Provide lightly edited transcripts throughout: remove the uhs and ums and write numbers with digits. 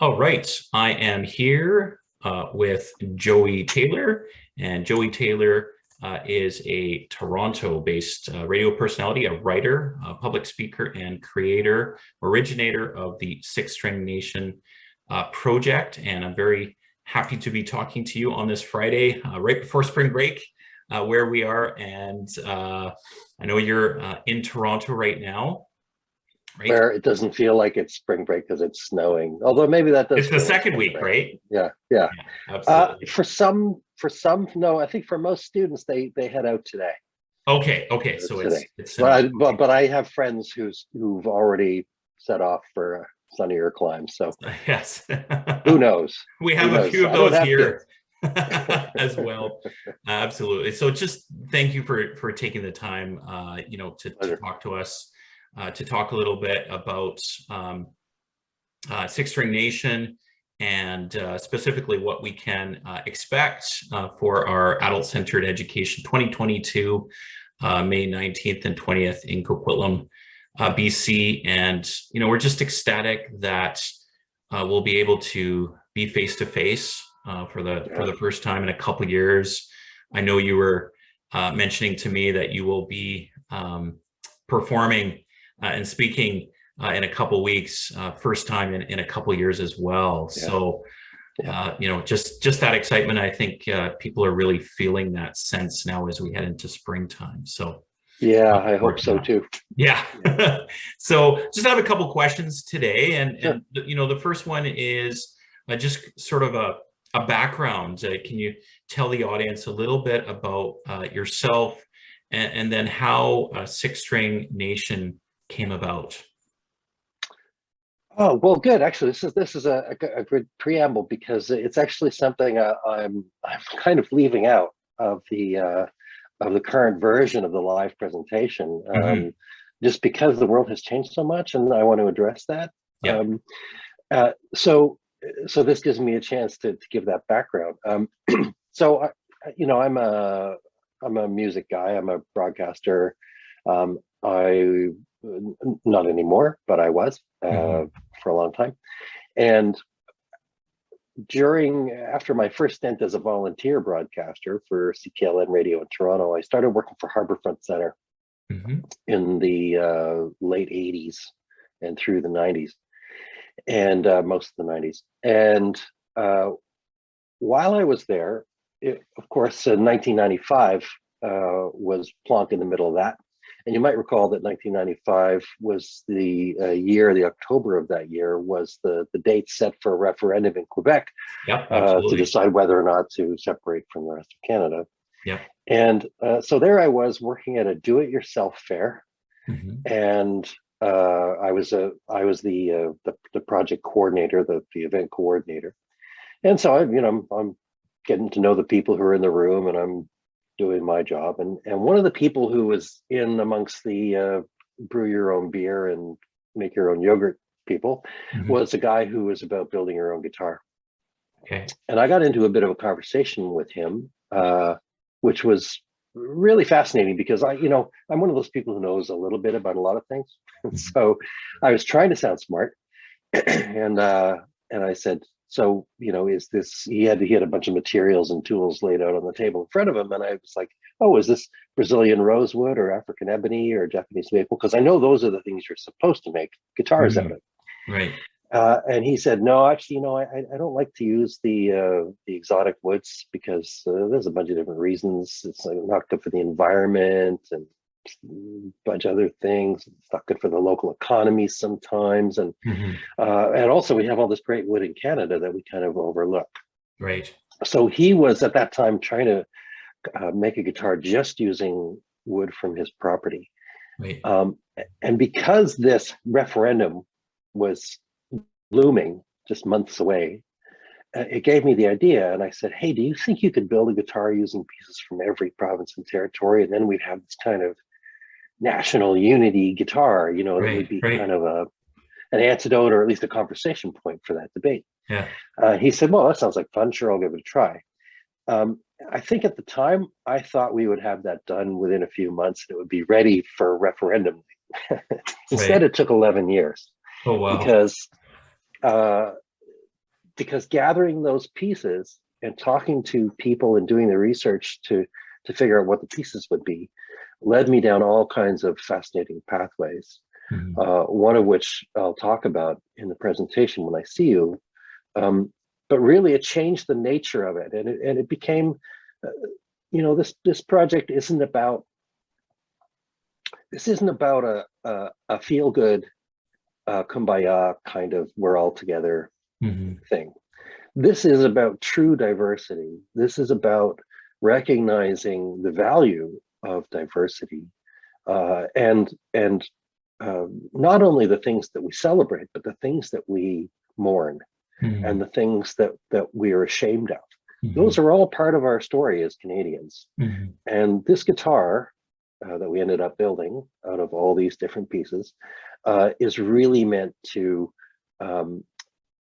All right, I am here with Joey Taylor, and Joey Taylor is a Toronto-based radio personality, a writer, a public speaker, and creator, originator of the Six String Nation project. And I'm very happy to be talking to you on this Friday, right before spring break, where we are. And I know you're in Toronto right now, right? Where it doesn't feel like it's spring break because it's snowing. Although maybe that does It's the feel like second spring week, break. right? Yeah, yeah. Yeah, absolutely. For some, no. I think for most students, they head out today. Okay, okay. So Today, it's but sunny. I but, Okay. but I have friends who've already set off for sunnier climes. So Yes. who knows? We Who have a knows? few of I don't those have kids. here as well. Absolutely. So just thank you for taking the time to Pleasure. talk to us, to talk a little bit about Six String Nation and specifically what we can expect for our adult-centered education 2022, May 19th and 20th in Coquitlam, BC. And, we're just ecstatic that we'll be able to be face-to-face for Yeah, the first time in a couple years. I know you were mentioning to me that you will be performing and speaking in a couple weeks, first time in a couple years as well. yeah, So, yeah, just that excitement. I think people are really feeling that sense now as we head into springtime. So, yeah. looking I forward hope to so that. too. Yeah. Yeah, So, just have a couple questions today, and sure. the first one is just sort of a background. Can you tell the audience a little bit about yourself, and then how Six String Nation came about? Oh, well, good. Actually, this is a good preamble because it's actually something I'm kind of leaving out of the current version of the live presentation, Hmm. just because the world has changed so much, and I want to address that. Yeah. Um, uh, so so this gives me a chance to give that background. So I'm a music guy. I'm a broadcaster. I Not anymore, but I was Hmm. for a long time. And after my first stint as a volunteer broadcaster for CKLN Radio in Toronto, I started working for Harbourfront Centre Hmm. in the late '80s and through the '90s, and most of the '90s. And uh, while I was there, of course, 1995 was plonk in the middle of that. And you might recall that 1995 was the October of that year was the date set for a referendum in Quebec Yep. to Absolutely. decide whether or not to separate from the rest of Canada. Yep. And so there I was working at a do-it-yourself fair, Hmm. and I was the project coordinator, the event coordinator. And so I'm getting to know the people who are in the room, and I'm doing my job. And one of the people who was in amongst the brew your own beer and make your own yogurt people Hmm. was a guy who was about building your own guitar. Okay. And I got into a bit of a conversation with him, which was really fascinating because I'm one of those people who knows a little bit about a lot of things. Hmm. So I was trying to sound smart, and I said, so is this? He had a bunch of materials and tools laid out on the table in front of him, and I was like, oh, is this Brazilian rosewood or African ebony or Japanese maple? Because I know those are the things you're supposed to make guitars out Hmm. of. Right. And he said, no, actually, I don't like to use the exotic woods because there's a bunch of different reasons. It's not good for the environment and a bunch of other things. It's not good for the local economy sometimes, Hmm. and also we have all this great wood in Canada that we kind of overlook. Right. So he was at that time trying to make a guitar just using wood from his property, Right. um, and because this referendum was looming just months away, it gave me the idea. And I said, hey, do you think you could build a guitar using pieces from every province and territory? And then we'd have this kind of national unity guitar, that would Right. be kind Right. of an antidote or at least a conversation point for that debate. Yeah. He said, well, that sounds like fun. Sure, I'll give it a try. Um, I think at the time, I thought we would have that done within a few months and it would be ready for referendum. Instead, Right. it took 11 years Oh, wow. because uh, because gathering those pieces and talking to people and doing the research to figure out what the pieces would be led me down all kinds of fascinating pathways. One of which I'll talk about in the presentation when I see you. But really, it changed the nature of it, and it became, this project isn't about a feel good, kumbaya kind of we're all together thing. This is about true diversity. This is about recognizing the value of diversity, and not only the things that we celebrate, but the things that we mourn, and the things that we are ashamed of. Those are all part of our story as Canadians. And this guitar that we ended up building out of all these different pieces is really meant to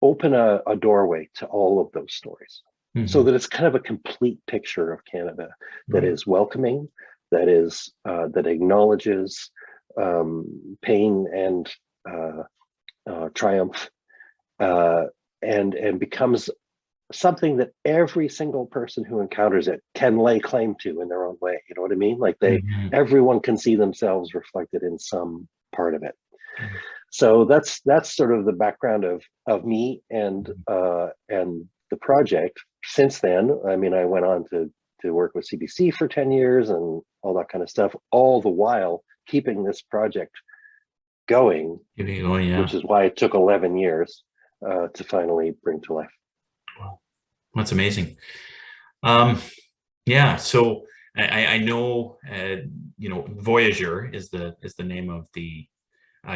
open a doorway to all of those stories, so that it's kind of a complete picture of Canada that is welcoming, that acknowledges pain and triumph, and becomes something that every single person who encounters it can lay claim to in their own way. You know what I mean? Like everyone can see themselves reflected in some part of it. So that's sort of the background of me and the project. Since then, I mean, I went on to work with CBC for 10 years and all that kind of stuff, all the while keeping this project going, which is why it took 11 years to finally bring to life. Wow, that's amazing. So I know, Voyager is the name of the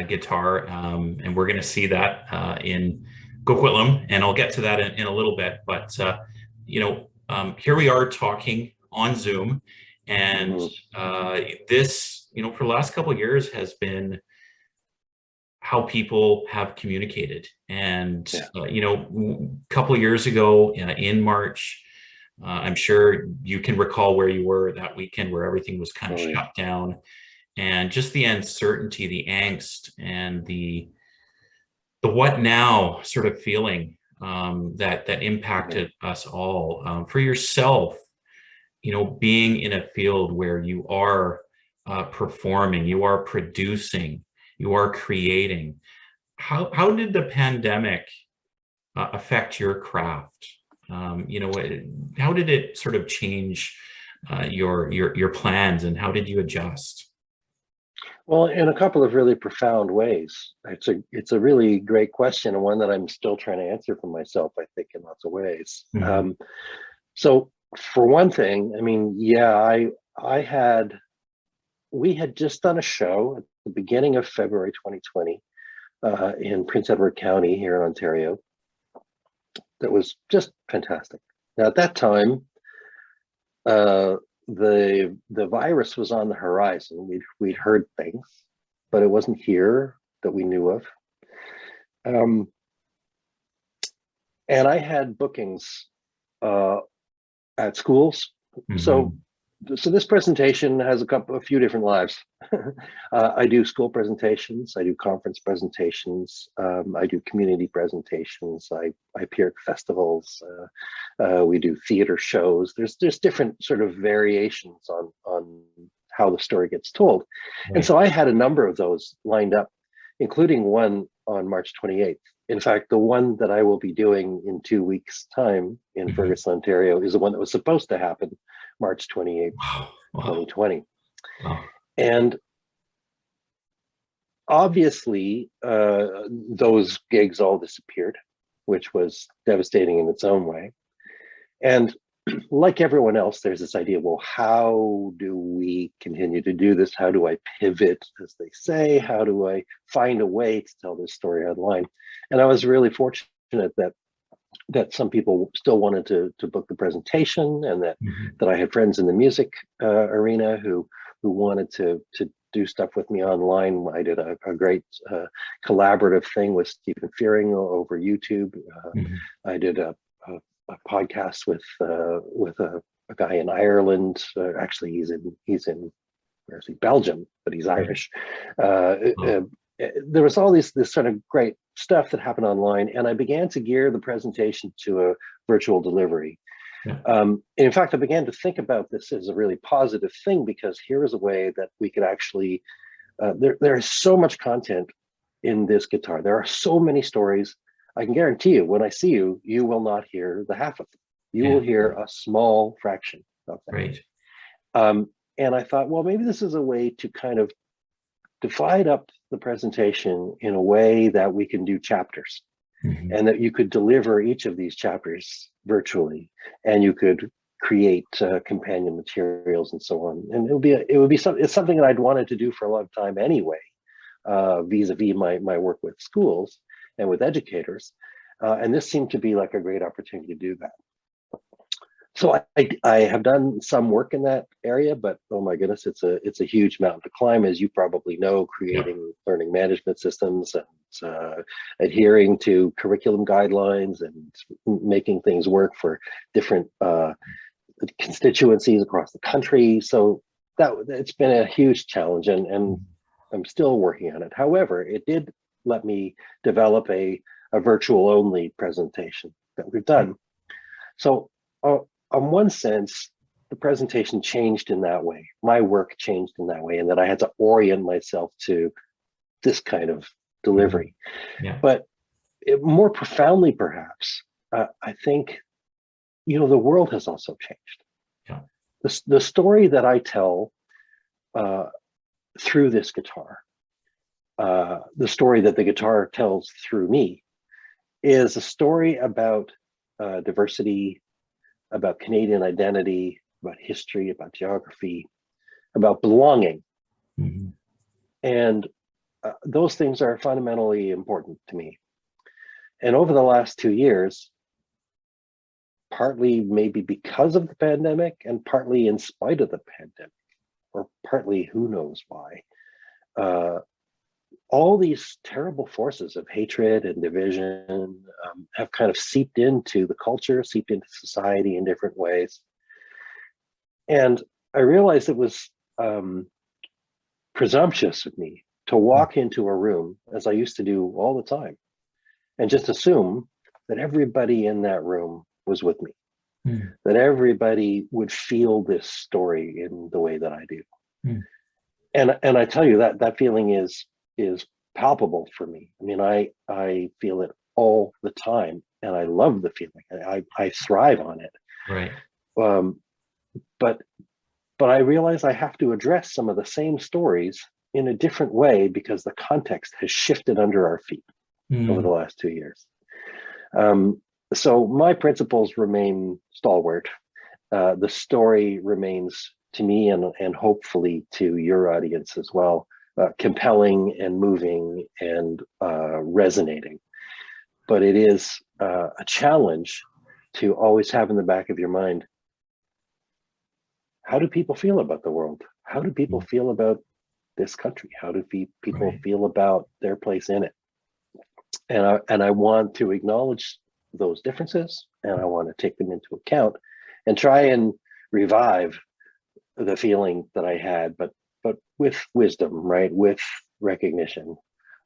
guitar, and we're going to see that in Coquitlam, and I'll get to that in a little bit. But here we are talking on Zoom, and this, for the last couple of years has been how people have communicated. And a couple of years ago, in March, I'm sure you can recall where you were that weekend, where everything was kind of shut down, and just the uncertainty, the angst, and the what now sort of feeling that impacted us all. For yourself, being in a field where you are performing, you are producing, you are creating, how did the pandemic affect your craft? How did it sort of change your plans, and how did you adjust? Well, in a couple of really profound ways. It's a really great question, and one that I'm still trying to answer for myself, I think, in lots of ways. So for one thing, I mean, we had just done a show at the beginning of February 2020 in Prince Edward County here in Ontario that was just fantastic. Now, at that time, the virus was on the horizon. We'd heard things, but it wasn't here that we knew of. And I had bookings at schools. So this presentation has a few different lives. I do school presentations, I do conference presentations, I do community presentations, I appear at festivals, we do theater shows. There's different sort of variations on how the story gets told. And so I had a number of those lined up, including one on March 28th. In fact, the one that I will be doing in 2 weeks' time in Ferguson, Ontario, is the one that was supposed to happen March 28th, 2020. And obviously, those gigs all disappeared, which was devastating in its own way. And like everyone else, there's this idea, well, how do we continue to do this? How do I pivot, as they say? How do I find a way to tell this story online? And I was really fortunate that some people still wanted to book the presentation, and that I had friends in the music arena who wanted to do stuff with me online. I did a great collaborative thing with Stephen Fearing over YouTube. I did a podcast with a guy in Ireland. Actually, he's in where is he? Belgium, but he's Irish. there was all this sort of great stuff that happened online, and I began to gear the presentation to a virtual delivery. Yeah. In fact, I began to think about this as a really positive thing, because here is a way that we could actually, there is so much content in this guitar. There are so many stories. I can guarantee you, when I see you, you will not hear the half of them. You will hear a small fraction of them. Right. And I thought, well, maybe this is a way to kind of divide up the presentation in a way that we can do chapters, and that you could deliver each of these chapters virtually, and you could create companion materials and so on. And it's something that I'd wanted to do for a long time anyway, vis-a-vis my work with schools and with educators. And this seemed to be like a great opportunity to do that. So I have done some work in that area, but oh my goodness, it's a huge mountain to climb, as you probably know, creating learning management systems and adhering to curriculum guidelines and making things work for different constituencies across the country. So it's been a huge challenge, and I'm still working on it. However, it did let me develop a virtual only presentation that we've done. So on one sense, the presentation changed in that way. My work changed in that way, and that I had to orient myself to this kind of delivery. But more profoundly, perhaps, I think, the world has also changed. The story that I tell through this guitar, the story that the guitar tells through me, is a story about diversity, about Canadian identity, about history, about geography, about belonging. And those things are fundamentally important to me. And over the last 2 years, partly maybe because of the pandemic and partly in spite of the pandemic, or partly who knows why, all these terrible forces of hatred and division have kind of seeped into the culture, seeped into society in different ways. And I realized it was presumptuous of me to walk into a room, as I used to do all the time, and just assume that everybody in that room was with me, that everybody would feel this story in the way that I do. And I tell you, that feeling is palpable for me. I mean, I feel it all the time, and I love the feeling. I thrive on it. Right. But I realize I have to address some of the same stories in a different way, because the context has shifted under our feet over the last 2 years. So my principles remain stalwart. The story remains, to me, and hopefully to your audience as well, compelling and moving and resonating. But it is a challenge to always have in the back of your mind, how do people feel about the world? How do people feel about this country? How do people feel about their place in it? And I want to acknowledge those differences, and I want to take them into account and try and revive the feeling that I had, but with wisdom, right? With recognition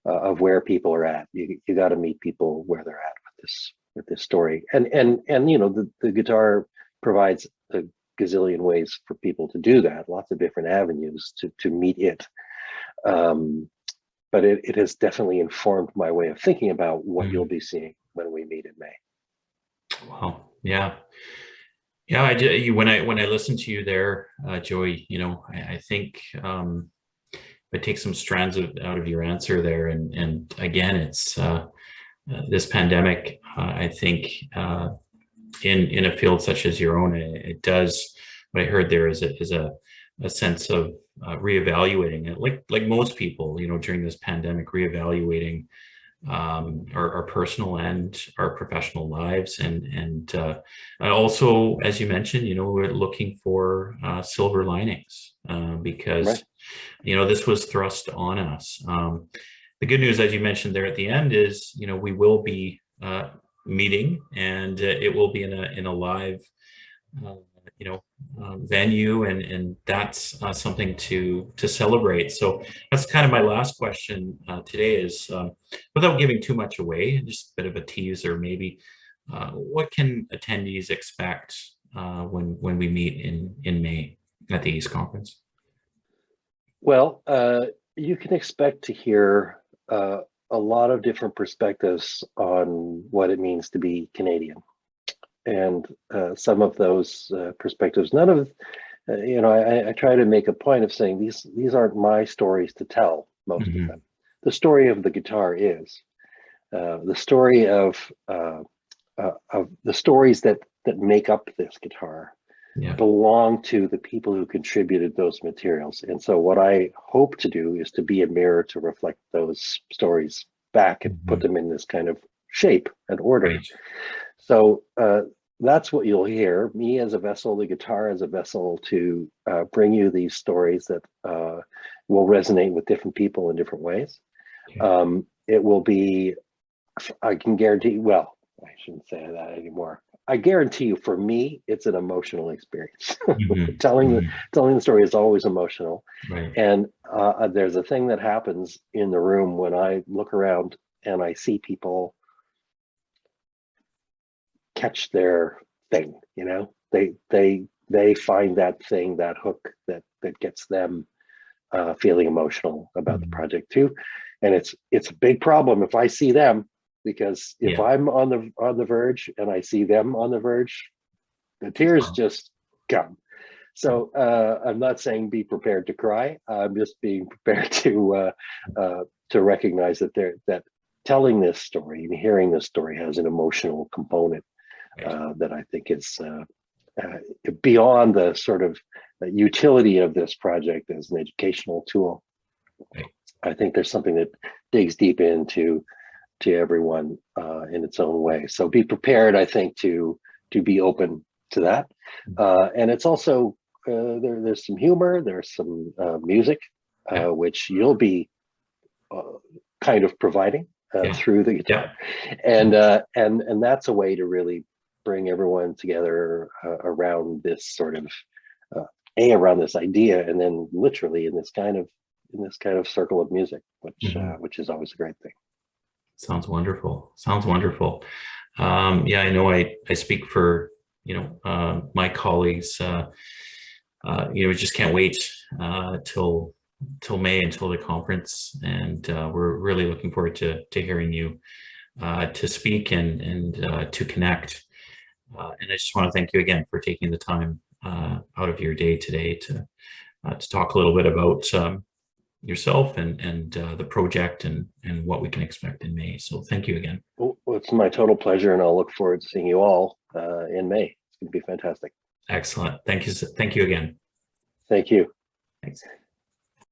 of where people are at. You got to meet people where they're at with this story. And the guitar provides a gazillion ways for people to do that, lots of different avenues to meet it. But it has definitely informed my way of thinking about what you'll be seeing when we meet in May. Wow. Yeah. Yeah. When I listen to you there, Joey, I think I take some strands out of your answer there, and again, it's this pandemic. I think in a field such as your own, it does. What I heard there is a sense of reevaluating it, like most people, during this pandemic, reevaluating our personal and our professional lives, and also, as you mentioned, we're looking for silver linings, because this was thrust on us. The good news, as you mentioned there at the end, is we will be meeting, and it will be in a live venue, and that's something to celebrate. So that's kind of my last question today is, without giving too much away, just a bit of a teaser maybe, what can attendees expect when we meet in May at the East Conference? Well, you can expect to hear a lot of different perspectives on what it means to be Canadian. And some of those perspectives, none of, I try to make a point of saying these aren't my stories to tell, most of them. The story of the guitar is. The story of the stories that make up this guitar belong to the people who contributed those materials. And so what I hope to do is to be a mirror to reflect those stories back and put them in this kind of shape and order. Right. So that's what you'll hear, me as a vessel, the guitar as a vessel to bring you these stories that will resonate with different people in different ways. Okay. It will be, I can guarantee, well, I shouldn't say that anymore. I guarantee you, for me, it's an emotional experience. Telling the story is always emotional. Right. And there's a thing that happens in the room when I look around and I see people catch their thing. They find that thing, that hook that gets them feeling emotional about the project too. And it's a big problem if I see them, because if I'm on the verge and I see them on the verge, the tears just come. So I'm not saying be prepared to cry. I'm just being prepared to recognize that telling this story and hearing this story has an emotional component that I think is beyond the sort of utility of this project as an educational tool. Right. I think there's something that digs deep into everyone in its own way. So be prepared, I think, to be open to that. And it's also there's some humor, there's some music, which you'll be kind of providing through the guitar, and that's a way to really bring everyone together around this sort of around this idea, and then literally in this kind of circle of music, which is always a great thing. Sounds wonderful. Sounds wonderful. I know I speak for my colleagues. We just can't wait till May, until the conference, and we're really looking forward to hearing you to speak and to connect. And I just want to thank you again for taking the time out of your day today to talk a little bit about yourself and the project and what we can expect in May. So thank you again. Well, it's my total pleasure, and I'll look forward to seeing you all in May. It's going to be fantastic. Excellent. Thank you. Thank you again. Thank you. Thanks.